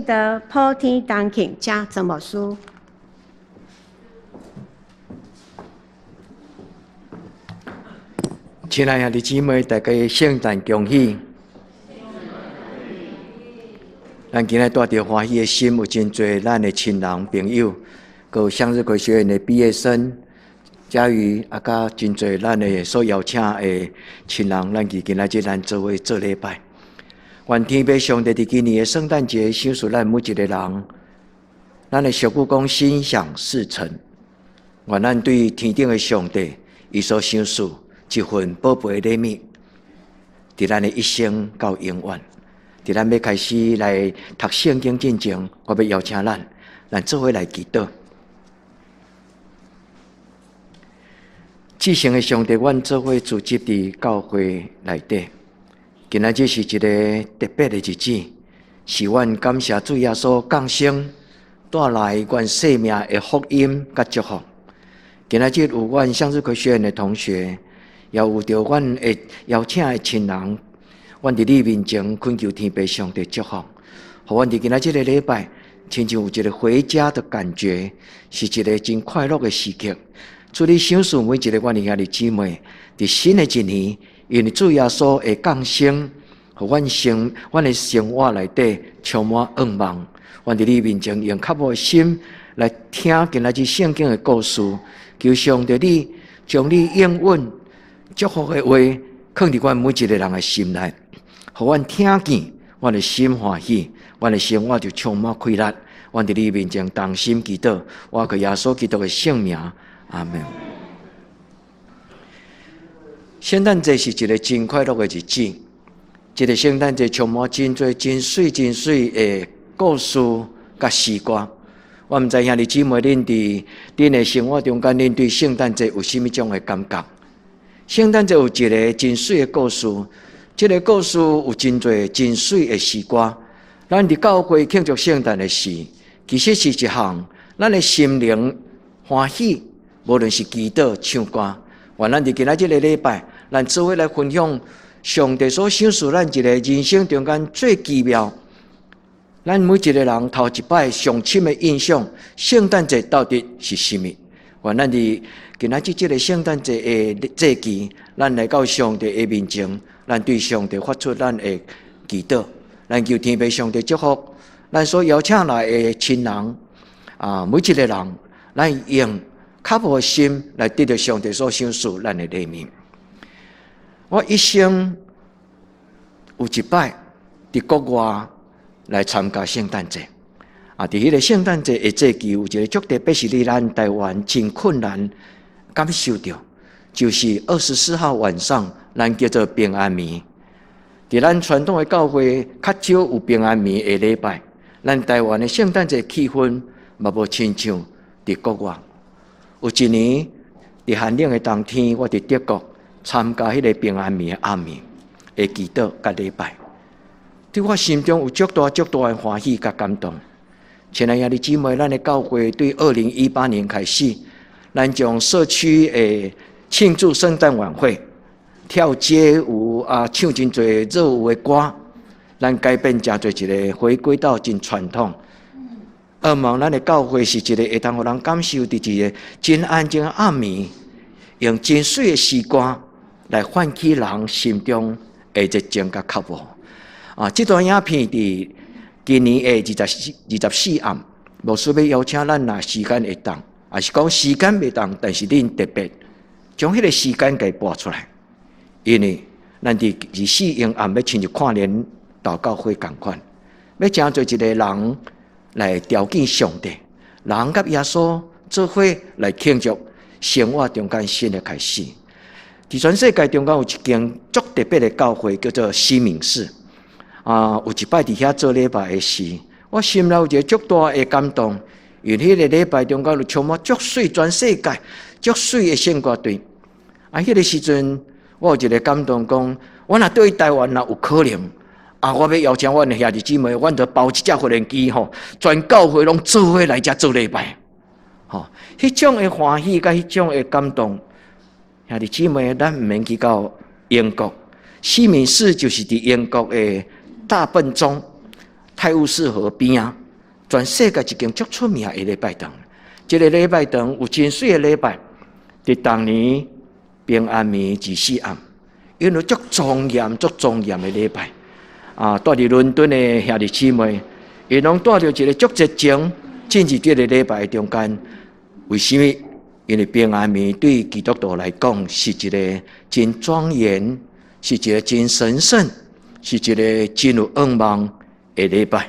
的普天同庆加怎么书？亲爱兄弟姊妹，大家圣诞恭喜！咱今日带着欢喜的心，有真侪咱的亲人朋友，佮向日葵学院的毕业生，嘉瑜甲真侪咱的所邀请的亲人，咱今仔日咱做伙做礼拜。愿天父上帝伫今年的圣诞节，赏赐咱每一个人，咱的俗语讲心想事成。愿咱对天顶的上帝，伊所赏赐一份宝贝的礼物，伫咱的一生到永远。伫咱要开始来读圣经之前，我要邀请咱做伙来祈祷。至圣的上帝，阮做伙组织伫教会内底。今仔日是一个特别的日子，是阮感谢主耶稣降生，带来阮生命的福音甲祝福。今仔日有阮向日葵学院的同学，也有着阮会邀请的亲人，阮伫你面前恳求天父上帝祝福，互阮伫今仔日的礼拜，亲像有一个回家的感觉，是一个真快乐的时刻。主你赏赐每一个阮的兄弟姊妹，伫新的一年，因为主耶稣的降生，互阮的生活内底充满盼望。阮伫你面前用较无的心来听今仔日圣经的故事，求上帝你将你应允祝福的话放伫阮每一个人的心内，互阮听见，阮的心欢喜，阮的生活就充满快乐。阮伫你面前同心祈祷，我靠耶稣基督的圣名，阿门。圣诞节是一个真快乐的日子，这个圣诞节充满真多真水的故事甲时光。我毋知兄弟姊妹恁伫恁的生活中间，恁对圣诞节有甚物种的感觉？圣诞节有一个真水的故事，这个故事有真多真水的时光。咱伫教会庆祝圣诞的事，其实是一项咱的心灵欢喜，无论是祈祷、唱歌。愿咱伫今仔日的礼拜，咱做伙来分享上帝所赏赐咱一个人生中间最奇妙。咱每一个人头一摆上深的印象，圣诞节到底是甚么？愿咱伫今仔日这个圣诞节的节期，咱来到上帝的面前，咱对上帝发出咱的祈祷，咱求天父上帝祝福咱所邀请来的亲人每一个人，咱用较无心来得到上帝所赏赐咱的礼物。我一生有一摆伫国外来参加圣诞节，伫迄个圣诞节的节期，有一个足特别是伫咱台湾真困难感受到，就是24号晚上，咱叫做平安眠。伫咱传统的教会，较少有平安眠的礼拜。咱台湾的圣诞节气氛嘛无亲像伫国外。有一年伫寒冷的冬天，我伫德国参加迄个平安眠的暗暝的祈祷甲礼拜，对我心中有足大的欢喜甲感动。亲爱兄弟姊妹，咱的教会对2018年开始，咱将社区的庆祝圣诞晚会、跳街舞唱真多热舞的歌，咱改变真多一个回归到真传统。希望咱的教会是一个会当互人感受伫一个真安静的暗暝，用真水的时光来唤起人心中的热情甲渴望。这段影片伫今年的24暗，牧师要邀请咱，若时间会当，也是讲时间袂当，但是恁特别将迄个时间给播出来，因为咱伫24阴暗要亲像看连祷告会同款，要真做一个人来朝见上帝，人甲耶稣做伙来庆祝生活中间新的开始。伫全世界中间有一间足特别的教会，叫做西敏寺。有一摆伫遐做礼拜的时，我心内有一个足大的感动，因为迄个礼拜中间有充满足水全世界足水的圣歌队。迄个时阵，我有一个感动，讲我若对台湾若有可能。我要邀请阮的兄弟姊妹，阮就包一只无人机全教会拢做伙来遮做礼拜。迄种的欢喜甲迄种的感动，兄弟姊妹，咱毋免去到英国，西敏寺就是伫英国的大笨钟，泰晤士河边啊，全世界一间足出名的礼拜堂。这个礼拜堂有真水的礼拜，伫当年平安暝24暗，因为足庄严的礼拜啊，住伫伦敦的兄弟姊妹，伊拢带着一个足热情进入这个礼拜中间。为什么？因为平安暝对基督徒来讲是一个真庄严，是一个真神圣，是一个真有愿望的礼拜。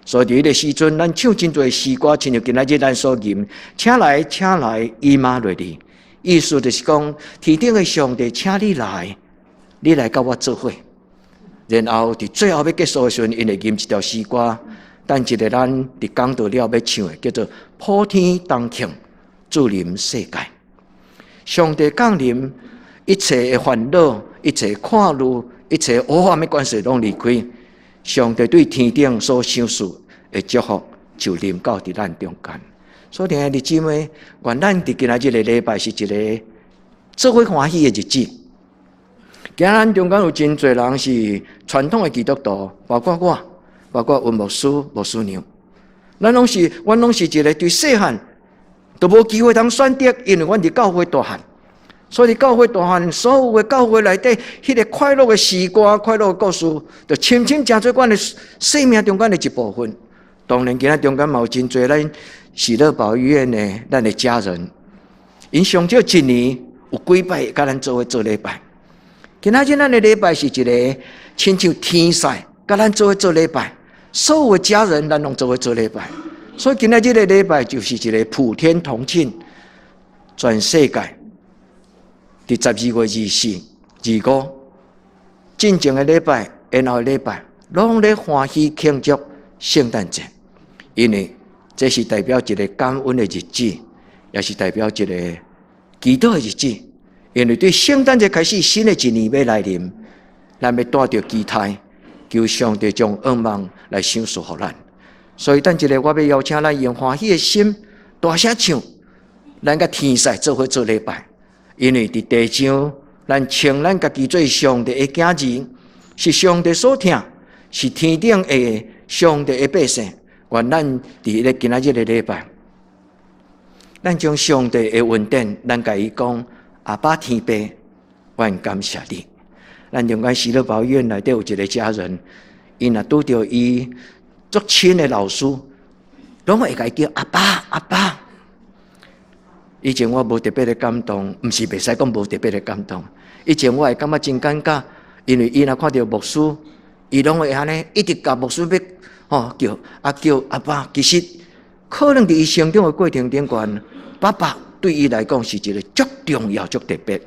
所以伫迄个时阵，咱唱真多诗歌，亲像今仔日咱所吟，请来，以马内利。意思就是讲，天顶的上帝，请你来甲我做伙。然后伫最后要结束的时阵，因会吟一条诗歌，但一个咱伫讲道了要唱的，叫做“普天同庆，主临世界”。上帝降临，一切的烦恼、一切看路、一切黑暗的关系拢离开。上帝对天顶所想事的祝福，就临到伫咱中间。所以，弟兄姊妹，愿咱伫今仔日的礼拜是一个做伙欢喜的日子。今咱中间有真侪人是传统的基督徒，包括我，包括温牧师、牧师娘。阮拢是一个对细汉都无机会通选择，因为阮伫教会大汉。所以教会大汉，所有的教会内底，迄个快乐的时光、快乐的故事，就深深成做阮的生命中间的一部分。当然，今仔中间嘛有真侪咱喜乐保育院的咱的家人，因上少一年有几摆甲咱做伙做礼拜。今仔日咱的礼拜是一个亲像天使，甲咱做伙做礼拜。所有的家人，咱拢做伙做礼拜。所以今仔日的礼拜就是一个普天同庆，全世界。伫12月24、25，进前的礼拜，然后的礼拜，拢咧欢喜庆祝圣诞节，因为这是代表一个感恩的日子，也是代表一个祈祷的日子。因为对圣诞节开始，新的一年要来临，咱要带着期待，求上帝将愿望来赏赐予咱。所以，等一下我要邀请咱用欢喜的心，大声唱，咱甲天使做伙做礼拜。因为伫地上，咱称咱家己做上帝的子儿，是上帝所听，是天顶的上帝的百姓。愿咱伫咧今仔日的礼拜，咱将上帝的恩典，咱甲伊讲：阿爸天父，愿感谢你。咱中间喜乐保院内底有一个家人，伊若拄着伊足亲的老师，拢会甲伊叫阿爸阿爸。以前我无特别的感动，毋是袂使讲无特别的感动。以前我会感觉真尴尬，因为伊若看到牧师，伊拢会安尼一直甲牧师要叫阿爸。其实可能伫伊成长的过程顶悬，爸爸对伊来讲是一个足重要、足特别。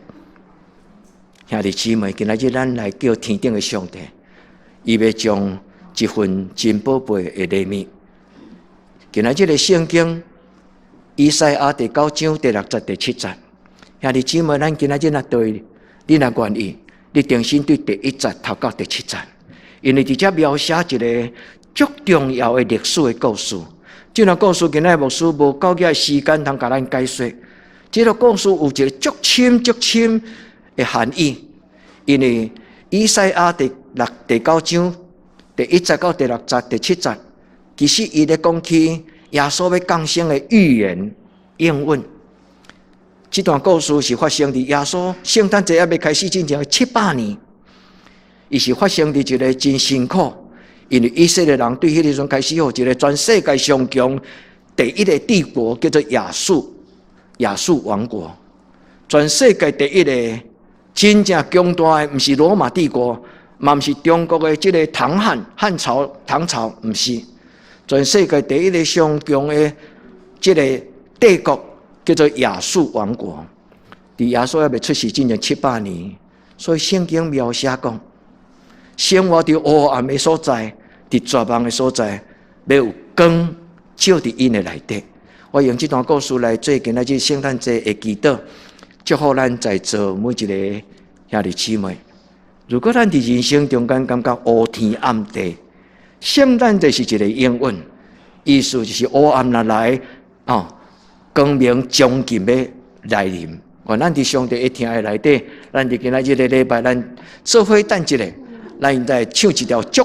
兄弟姊妹，今仔日咱来叫天顶的上帝，伊要将一份真宝贝的礼物。今仔日的圣经。以赛亚第9章第6节第7节，兄弟姊妹，咱今仔日若对，你若愿意，你重新对第1节读到第7节，因为伫遮描写一个足重要的历史的故事。这个故事今仔牧师无够嘅时间通甲咱解说。这个故事有一个足深的含义，因为以赛亚第9章第1节到第6节第7节，其实伊咧讲起。耶稣要降生的预言应允，这段故事是发生伫耶稣圣诞节还未开始之前的700年，伊是发生伫一个真辛苦，因为以色列人对迄个时阵开始有一个全世界上强第一个帝国叫做亚述王国，全世界第一个真正强大的，毋是罗马帝国，嘛毋是中国的这个唐朝，毋是。全世界第一个上强的这个帝国叫做亚述王国，伫耶稣还未出世之前700年，所以圣经描写讲，生活伫黑暗的所在，伫绝望的所在，要有光照伫因的内底。我用这段故事来做今仔日圣诞节的祈祷，祝福咱在座每一个兄弟姊妹。如果咱伫人生中间感觉乌天暗地，圣诞节是一个应允，意思就是黑暗若来，光明将近要来临。愿咱伫上帝一听的内底，咱伫今仔日的礼拜，咱做伙等一下，咱来唱一条足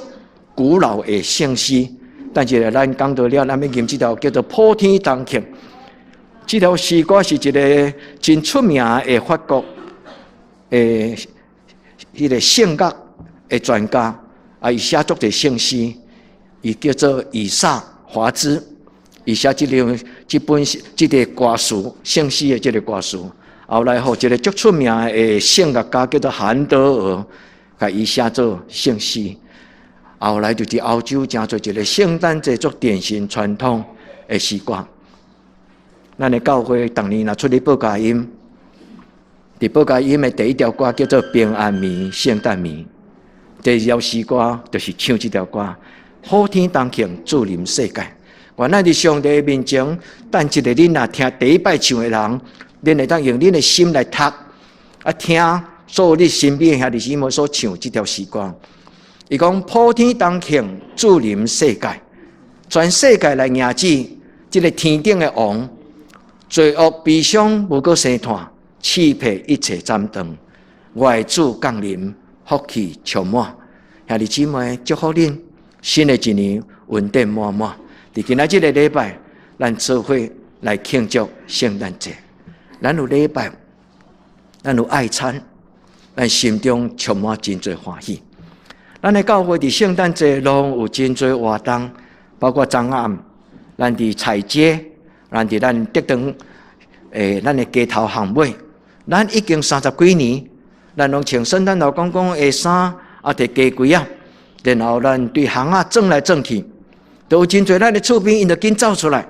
古老的圣诗。但是咱讲到了，咱要吟这条叫做《普天同庆》。这条诗歌是一个真出名的法国迄个圣乐的专家，伊写作的圣诗，伊叫做以撒华兹。伊写这本这个歌词圣诗的这个歌词，后来一个足出名的圣乐家叫做韩德尔，甲伊写作圣诗。后来就伫欧洲成做一个圣诞节作典型传统的诗歌。咱的教会当年若出去报佳音，伫报佳音的第一条歌叫做《平安眠，圣诞眠》，第二条诗歌就是唱这条歌：普天同庆，主临世界。原来伫上帝的面前，等一个恁若听第一摆唱的人，恁会当用恁的心来读，听所有你身边兄弟姊妹所唱这条诗歌。伊讲普天同庆，主临世界，全世界来迎接这个天顶的王。罪恶悲伤无过生团，刺激一切暂停。外主降临，福气充满。兄弟姊妹，祝福恁新的一年稳定满满。伫今仔这个礼拜，咱做伙来庆祝圣诞节。咱有礼拜，咱有爱餐，咱心中充满真侪欢喜。咱的教会伫圣诞节拢有真侪活动，包括昨暗，咱伫彩街。咱伫咱德堂，咱的街头巷尾，咱已经30几年，咱拢穿圣诞老公公的衫，摕鸡龟啊，然后咱对巷仔转来转去，都有真侪咱的厝边，因就紧走出来，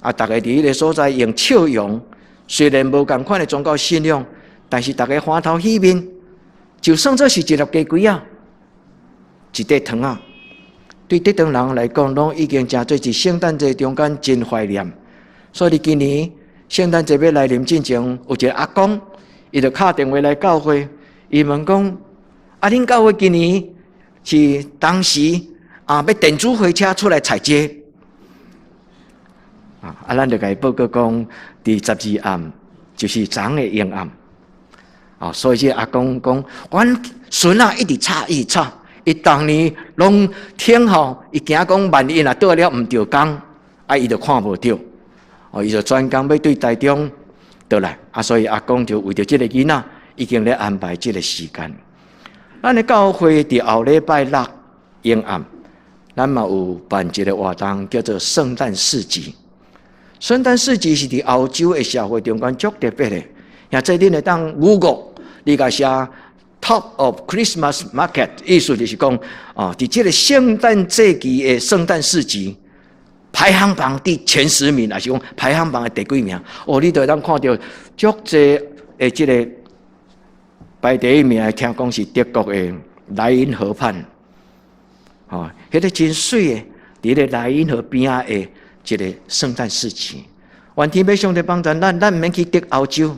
大家伫迄个所在用笑容，虽然无共款的宗教信仰，但是大家欢头喜面，就算做是一粒鸡龟啊，一块糖啊，对德堂人来讲，拢已经真做是圣诞节中间真怀念。所以今年圣诞节要来临之前，有一个阿公，伊就打电话来教会，伊问讲：恁教会今年是当时要电子火车出来踩街？咱就甲伊报告讲，伫12暗，就是昨的阴暗。所以这阿公讲，阮孙啊一直吵，一直吵，伊当年拢听候，伊惊讲万一若倒了毋着工，伊就看无着。伊就专工要对台中倒来，所以阿公就为着这个囡仔，已经咧安排这个时间。咱的教会伫后礼拜六阴暗，咱嘛有办一个活动，叫做圣诞市集。圣诞市集是伫欧洲的社会中间足特别的，也即恁会当Google，你甲写 Top of Christmas Market， 意思就是讲，伫这个圣诞节期的圣诞市集。排行榜第前10名，还是讲排行榜的第几名？你就会当看到足侪的这个排第一名，听讲是德国的莱茵河畔，迄个真水的，伫咧莱茵河边仔的一个圣诞市集。愿天要上帝帮助咱免去德欧洲，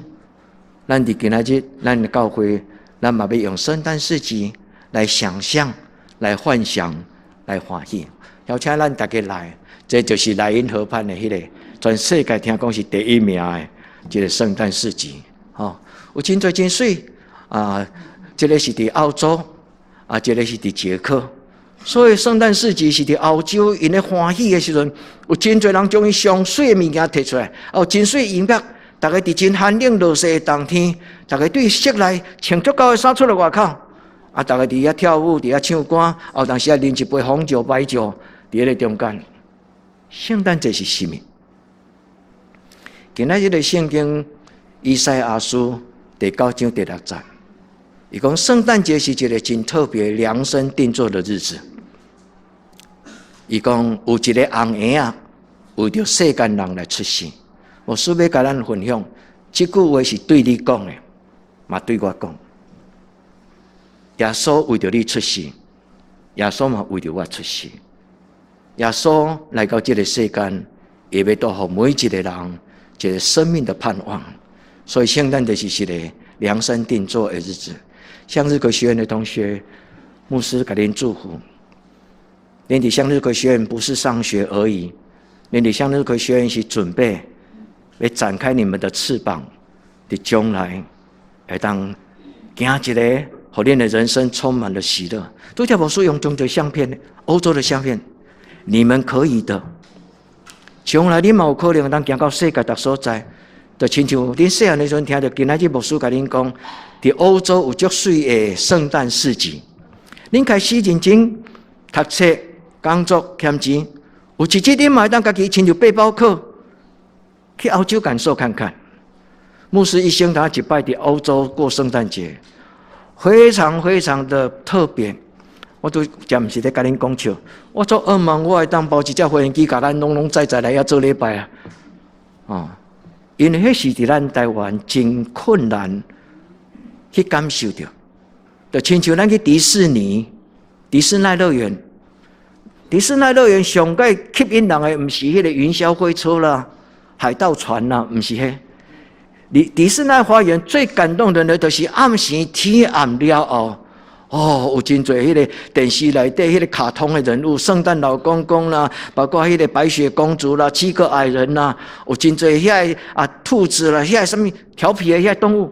咱伫今仔日，咱的教会，咱嘛要用圣诞市集来想象、来幻想、来欢喜。邀请咱大家来。这就是莱茵河畔的迄个全世界听讲是第一名的一个圣诞市集，有真多真水这个是伫澳洲这个是伫捷克，所以圣诞市集是伫澳洲，因咧欢喜的时阵，有真多人将伊上水的物件摕出来，真水音乐，大家伫真寒冷落雪的冬天，大家对室内穿足够的衫出来外口，大家伫遐跳舞，伫遐唱歌，当时啉一杯红酒、白酒，伫迄个中间。圣诞节是什么？今仔日的圣经以赛亚书第9章第6节，伊讲圣诞节是一个真特别量身定做的日子。伊讲有一个红婴仔为着世间人来出世。我需要甲咱分享，这句话是对你讲的，嘛对我讲。耶稣为着你出世，耶稣嘛为着我出世。耶稣来到这个世间，也要带给每一个人一个生命的盼望。所以圣诞节是一个量身定做的日子。向日葵学院的同学，牧师给您祝福。恁伫向日葵学院不是上学而已，恁伫向日葵学院是准备要展开你们的翅膀，伫将来会当行一个互恁的人生充满了喜乐。拄则牧师用中国相片，欧洲的相片，你们可以的。将来你嘛有可能当行到世界各所在，就亲像恁细汉的时阵听到今仔日牧师甲恁讲，伫欧洲有足水的圣诞市集。恁开始认真读册、工作、欠钱，有一日恁嘛会当家己亲像背包客去欧洲感受看看。牧师一生他一摆伫欧洲过圣诞节，非常非常的特别。我都暂毋是咧甲恁讲笑，我做噩梦，我会当包一只飞机，甲咱拢载来遐做礼拜啊！哦，因为迄是伫咱台湾真困难去感受着，就亲像咱去迪士尼乐园，迪士尼乐园上界吸引人的，毋是迄个云霄飞车啦、海盗船啦，毋是迄。迪士尼花园最感动人的，就是暗时天暗了后。哦，有真侪迄个电视内底迄个卡通的人物，圣诞老公公啦，包括迄个白雪公主啦、七个矮人啦，有真侪遐兔子啦，遐什么调皮的遐动物，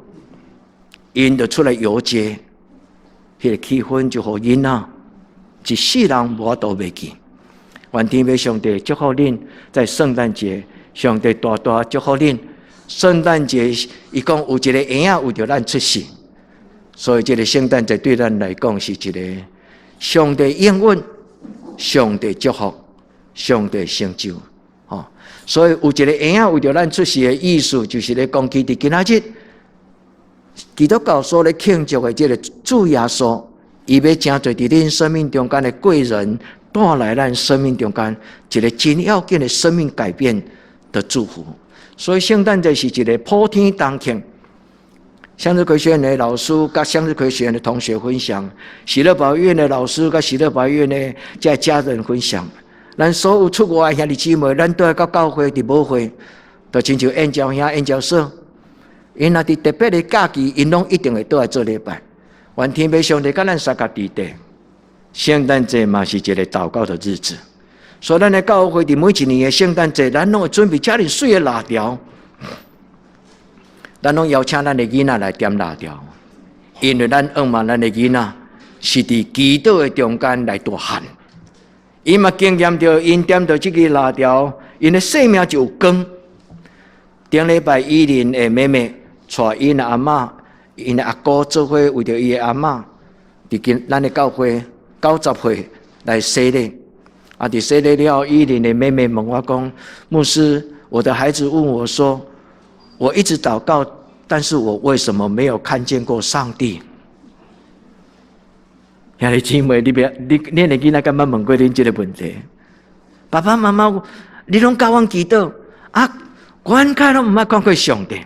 因就出来游街，迄个气氛就互因一世人无法度袂记。愿天父上帝祝福恁在圣诞节，上帝大大祝福恁。圣诞节，伊讲有一个婴仔为着咱出世。所以，这个圣诞节对咱来讲是一个上帝应允、上帝祝福、上帝成就。所以有一个婴仔为着咱出世的意思，就是咧讲起伫今仔日，基督教所咧庆祝的这个主耶稣，伊要真侪伫恁生命中间的贵人，带来咱生命中间一个真要紧的生命改变的祝福。所以，圣诞节是一个普天同庆。向日葵学院的老师跟向日葵学院的同学分享，喜乐宝院的老师跟喜乐宝院的这家人分享，咱所有出外的兄弟姊妹，咱都要到教会伫母会，就亲像燕教兄、燕教嫂，因若伫特别的假期，因拢一定会倒来做礼拜。愿天父上帝甲咱三角地带，圣诞节嘛是一个祷告的日子，所以咱的教会伫每一年的圣诞节，咱拢会准备遮尔水的蜡条。咱拢邀请咱的囡仔来点蜡条，因为咱望望咱的囡仔是伫祈祷的中间来大汉，伊嘛经验到因点到这个蜡条，因的生命就有光。顶礼拜伊琳的妹妹带因的阿嬷、因的阿哥做伙为着伊的阿嬷，伫咱的教会90岁来洗礼。伫洗礼了，伊琳的妹妹问我讲：“牧师，我的孩子问我说。”我一直祷告，但是我为什么没有看见过上帝？兄弟姊妹，恁的囡仔敢捌问过恁这个问题？爸爸妈妈，你拢教阮祈祷阮家拢毋捌看过上帝。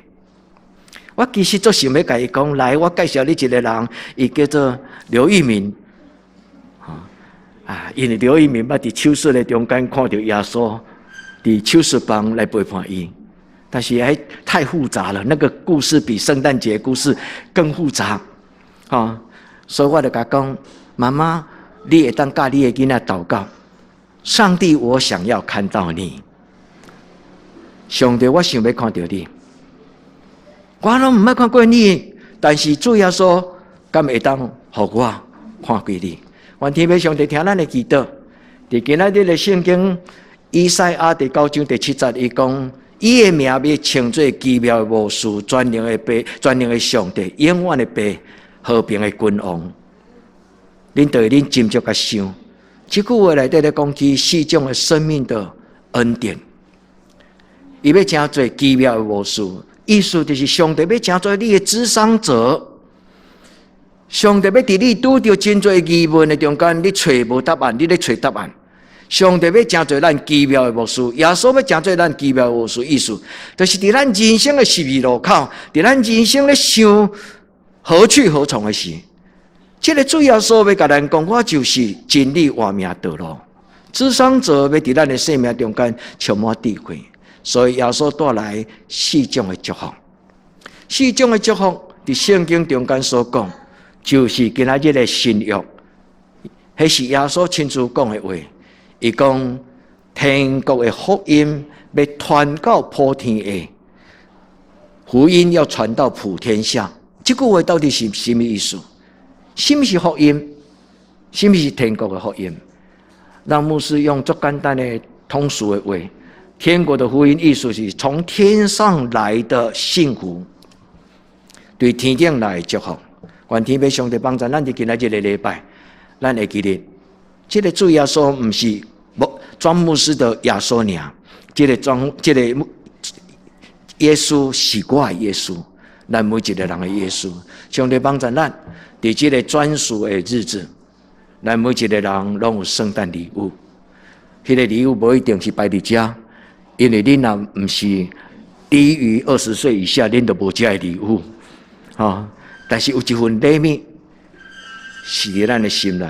我其实做想要甲伊讲，来，我介绍你一个人，伊叫做刘玉明。因为刘玉明捌伫手术的中间看到耶稣伫手术房来陪伴伊。但是还太复杂了，那个故事比圣诞节故事更复杂，所以我就甲讲，妈妈，你会当教你的囡仔祷告，上帝，我想要看到你，上帝，我想要看到你，我拢唔捌看过你，但是主耶稣敢会当互我看过你？愿天父上帝听咱的祈祷，伫今仔日的圣经以赛亚第9章第7节，伊讲。伊的名要称作奇妙的魔术，全能的爸，全能的上帝，永远的爸，和平的君王。恁对恁斟酌甲想，这句话内底咧讲起4种的生命的恩典。伊要称作奇妙的魔术，意思就是上帝要称作你的智商者。上帝要伫你拄着真侪疑问的中间，你找无答案，你咧找答案。上帝要真做咱奇妙的魔术，耶稣要真做咱奇妙的魔术，意思就是伫咱人生的十字路口，伫咱人生咧想何去何从的时，这个主耶稣要甲咱讲，我就是真理、活命、道路。智商者要伫咱的生命中间充满智慧，所以耶稣带来4种的祝福。4种的祝福伫圣经中间所讲，就是今仔日的新约，迄是耶稣亲自讲的话。伊讲天国的福音要传到普天下，福音要传到普天下。这句话到底是什么意思？什么是福音？什么是天国的福音？让牧师用最简单的通俗的话，天国的福音意思是从天上来的幸福，对天顶来的祝福。愿天父上帝帮助咱伫今仔日的礼拜，咱会记得，这个主耶稣不是专牧师的耶稣尔，这个耶稣是我的耶稣，咱每一个人的耶稣。上帝帮助咱伫这个专属的日子，咱每一个人拢有圣诞礼物。迄个礼物不一定是摆伫遮，因为恁若不是低于20岁以下，恁就无遮的礼物。但是有一份礼物是伫咱的心内，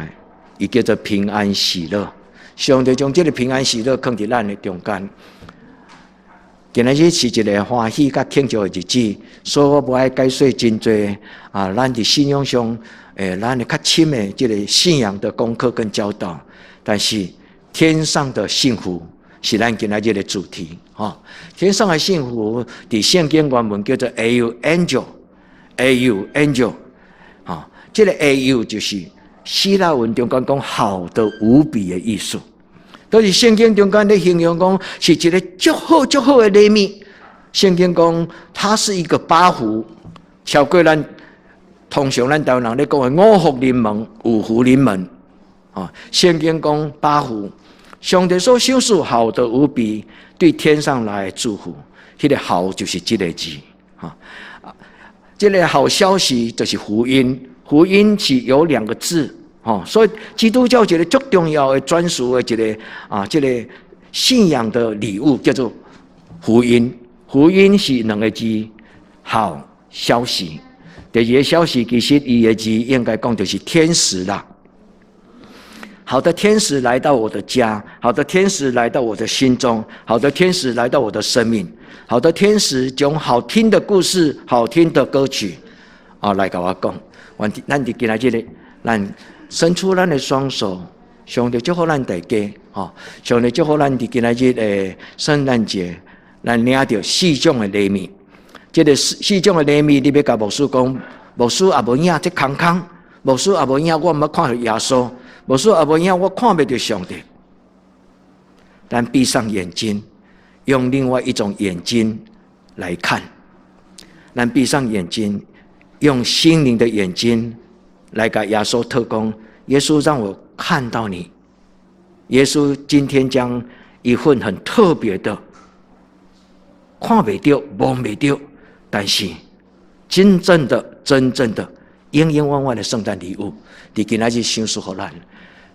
伊叫做平安喜乐。上帝将这个平安喜乐放伫咱的中间。今仔日是一个欢喜甲庆祝的日子，所以我不爱解说真多咱伫信仰上咱的较深的这个信仰的功课跟教导。但是天上的幸福是咱今仔日的主题。天上的幸福伫圣经原文叫做 "au angel"。"au angel" 这个 "au" 就是希腊文中间讲好的无比的意思，都是圣经中间咧形容讲是一个足好足好的礼物。圣经讲它是一个八福，超过咱通常咱台湾人咧讲的五福临门、五福临门。圣经讲八福，上帝所赏赐好的无比，对天上来的祝福，迄个好就是这个字。这个好消息就是福音，福音是有2个字，所以基督教一个最重要的专属的这个信仰的礼物叫做福音。福音是2个字，好消息。第2个消息其实伊的字应该讲就是天使啦。好的天使来到我的家，好的天使来到我的心中，好的天使来到我的生命，好的天使将好听的故事、好听的歌曲来跟我讲。咱伫今仔日，咱伸出咱的双手，上帝祝福咱大家。上帝祝福咱伫今仔日的圣诞节，咱领到4种的礼物。这个4种的礼物，你要甲牧师讲，牧师也无影这空空，牧师也无影我毋捌看到耶稣。牧师也无影，我看不到上帝。但闭上眼睛，用另外一种眼睛来看。咱闭上眼睛，用心灵的眼睛来给耶稣特工。耶稣让我看到你。耶稣今天将一份很特别的，看不到、摸不到，但是真正的、永永远远的圣诞礼物，伫今仔日赏赐予咱。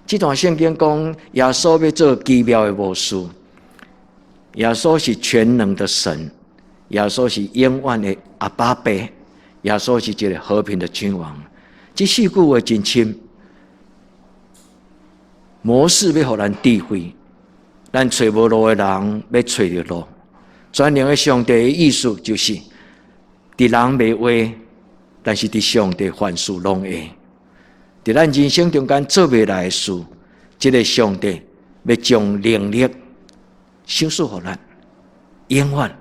这段圣经讲，耶稣要做奇妙的魔术。耶稣是全能的神，耶稣是永远的阿爸爸，耶稣是一个和平的君王。这4句话真深，模式要互咱智慧，咱找无路的人要找到路。全能的上帝的意思就是，伫人袂话，但是伫上帝凡事拢会。在咱人生中间做未来的事，这个上帝要将能力赏赐予咱，永远。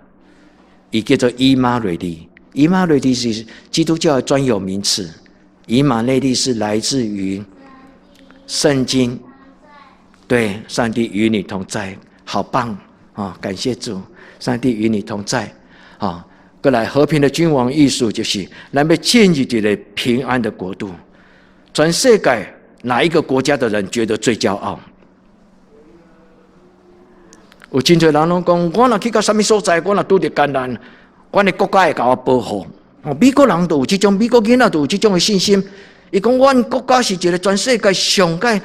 伊叫做以马内利，以马内利是基督教的专有名词。以马内利是来自于圣经，对，上帝与你同在，好棒感谢主，上帝与你同在过来和平的君王艺术就是咱要建立一个平安的国度。全世界哪一个国家的人觉得最骄傲？有真侪人拢讲，我若去到什么所在，我若拄着艰难，我的国家会甲我保护。美国人都有这种，美国囡仔都有这种的信心。伊讲，阮国家是一个全世界上界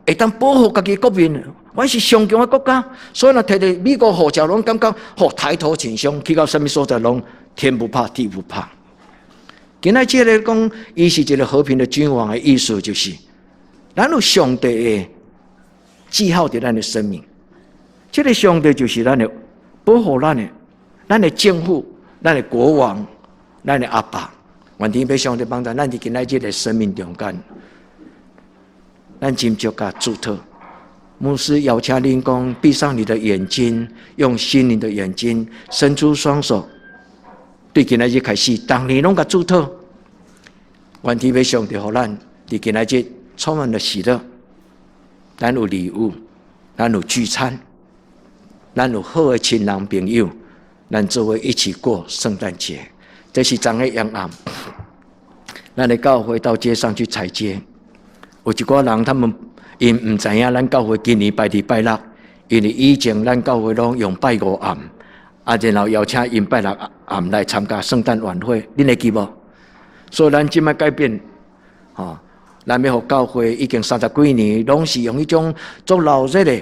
会当保护家己国民，阮是上强的国家，所以若摕着美国护照，拢感觉抬头挺胸，去到什么所在拢天不怕地不怕。今仔这个讲，伊是一个和平的君王的意思，就是咱有上帝的记号在咱的生命。这个上帝就是咱的保护咱的政府、咱的国王、咱的阿爸。愿天父上帝帮助咱伫今仔这个生命中间，咱斟酌甲祝特。牧师邀请您讲，闭上你的眼睛，用心灵的眼睛，伸出双手。对今仔日开始，当年拢甲祝特，愿天父上帝互咱伫今仔日充满了喜乐，咱有礼物，咱有聚餐，咱有好的亲人朋友，咱做伙一起过圣诞节。这是昨日阳暗，咱的教会到街上去踩街，有一寡人他们因唔知影咱教会今年拜二拜六，因为以前咱教会拢用拜五暗，然后邀请因拜六暗来参加圣诞晚会，恁会记无？所以咱即摆改变，咱要互教会已经30几年，拢是用迄种做闹热的，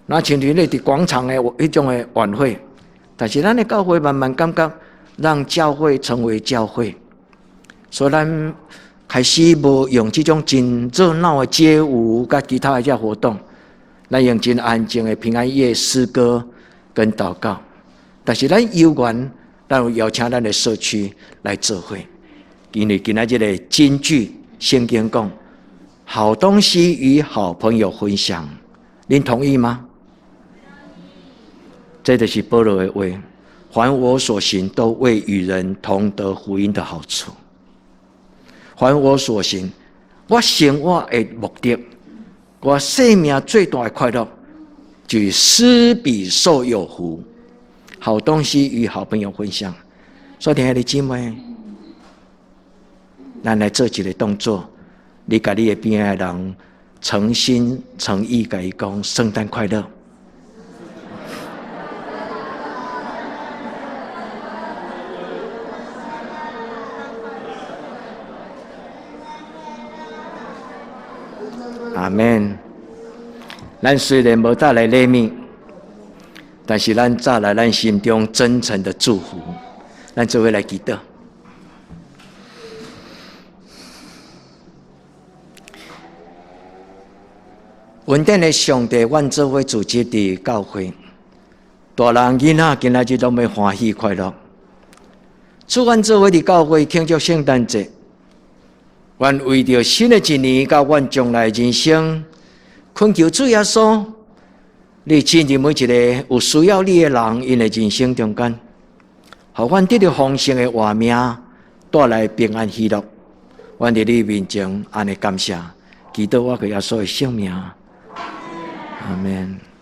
那像伫咧伫广场的迄种的晚会。但是咱的教会慢慢感觉，让教会成为教会，所以咱开始无用这种真热闹的街舞甲其他的这活动，咱用真安静的平安夜诗歌跟祷告。但是咱有缘，咱有邀请咱的社区来做伙。因为今仔日的金句圣经讲，好东西与好朋友分享，您同意吗？这就是保罗的话，凡我所行，都为与人同得福音的好处。凡我所行，我生活的目的，我生命最大的快乐，就是施比受有福。好东西与好朋友分享。所以，亲爱的姊妹，咱来做一个动作，你甲你的边的人诚心诚意甲伊讲圣诞快乐。阿们。咱虽然无带来礼物，但是咱带来咱心中真诚的祝福。咱做伙来祈祷。稳定的上帝，阮做伙组织的教会，大人囡仔今仔日都要欢喜快乐。主，阮做伙的教会庆祝圣诞节，阮为着新的一年，甲阮将来人生，恳求主耶稣，你亲近每一个有需要你的人，因的人生中间，互阮得到丰盛的活命，带来平安喜乐。阮伫你面前安尼感谢，祈祷我给耶稣的圣名。阿们。